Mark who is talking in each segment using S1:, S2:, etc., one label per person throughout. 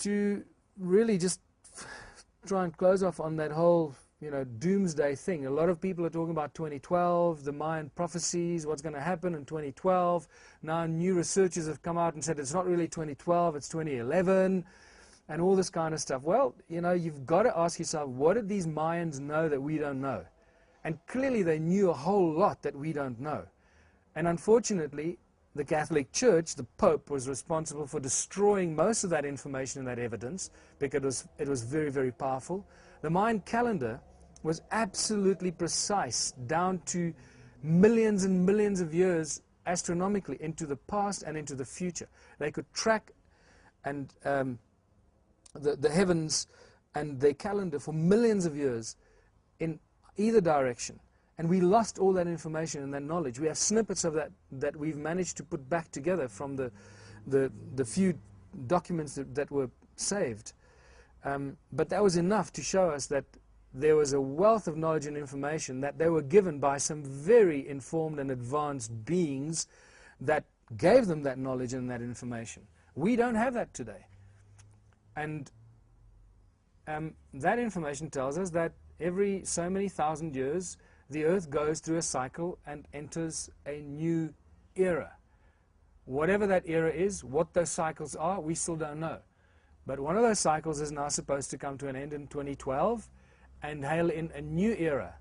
S1: to really just try and close off on that whole, doomsday thing. A lot of people are talking about 2012, the Mayan prophecies, what's going to happen in 2012. Now new researchers have come out and said it's not really 2012, it's 2011, and all this kind of stuff. Well, you've got to ask yourself, what did these Mayans know that we don't know? And clearly they knew a whole lot that we don't know. And unfortunately, the Catholic Church, the Pope, was responsible for destroying most of that information and that evidence because it was very, very powerful. The Mayan calendar was absolutely precise, down to millions and millions of years astronomically into the past and into the future. They could track and the heavens and their calendar for millions of years in either direction. And we lost all that information and that knowledge. We have snippets of that we've managed to put back together from the few documents that were saved. But that was enough to show us that there was a wealth of knowledge and information that they were given by some very informed and advanced beings that gave them that knowledge and that information. We don't have that today. And that information tells us that every so many thousand years, the Earth goes through a cycle and enters a new era. Whatever that era is, what those cycles are, we still don't know. But one of those cycles is now supposed to come to an end in 2012 and hail in a new era.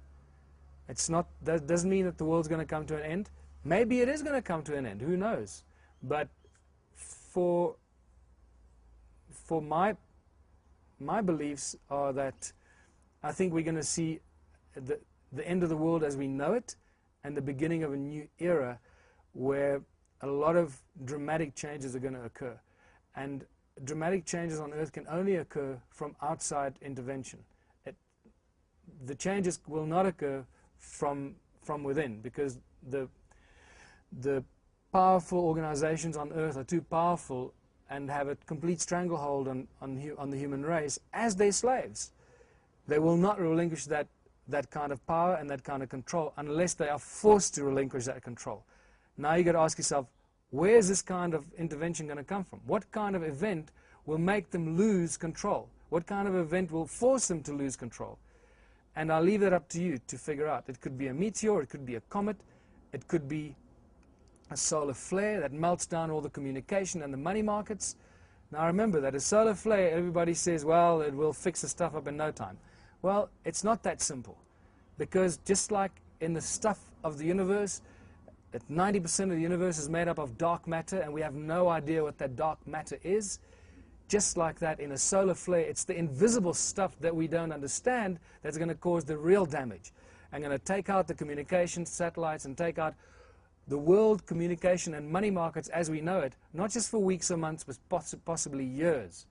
S1: That doesn't mean that the world's going to come to an end. Maybe it is going to come to an end, who knows? But for my beliefs are that I think we're going to see the end of the world as we know it and the beginning of a new era where a lot of dramatic changes are going to occur. And dramatic changes on Earth can only occur from outside intervention. The changes will not occur from within, because the powerful organizations on Earth are too powerful and have a complete stranglehold on the human race as their slaves. They will not relinquish that kind of power and that kind of control unless they are forced to relinquish that control. Now you've got to ask yourself, where is this kind of intervention going to come from? What kind of event will make them lose control? What kind of event will force them to lose control? And I'll leave that up to you to figure out. It could be a meteor, it could be a comet, it could be a solar flare that melts down all the communication and the money markets. Now remember that a solar flare, everybody says, well, it will fix the stuff up in no time. Well, it's not that simple, because just like in the stuff of the universe, that 90% of the universe is made up of dark matter, and we have no idea what that dark matter is. Just like that, in a solar flare, it's the invisible stuff that we don't understand that's going to cause the real damage. And going to take out the communication satellites and take out the world communication and money markets as we know it, not just for weeks or months, but possibly years.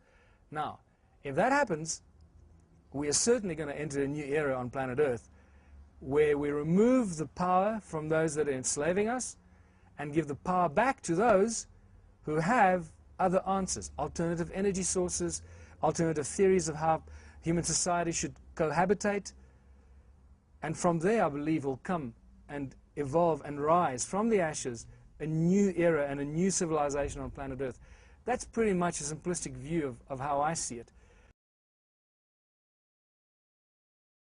S1: Now, if that happens, we are certainly going to enter a new era on planet Earth, where we remove the power from those that are enslaving us and give the power back to those who have other answers, alternative energy sources, alternative theories of how human society should cohabitate. And from there, I believe, will come and evolve and rise from the ashes a new era and a new civilization on planet Earth. That's pretty much a simplistic view of how I see it.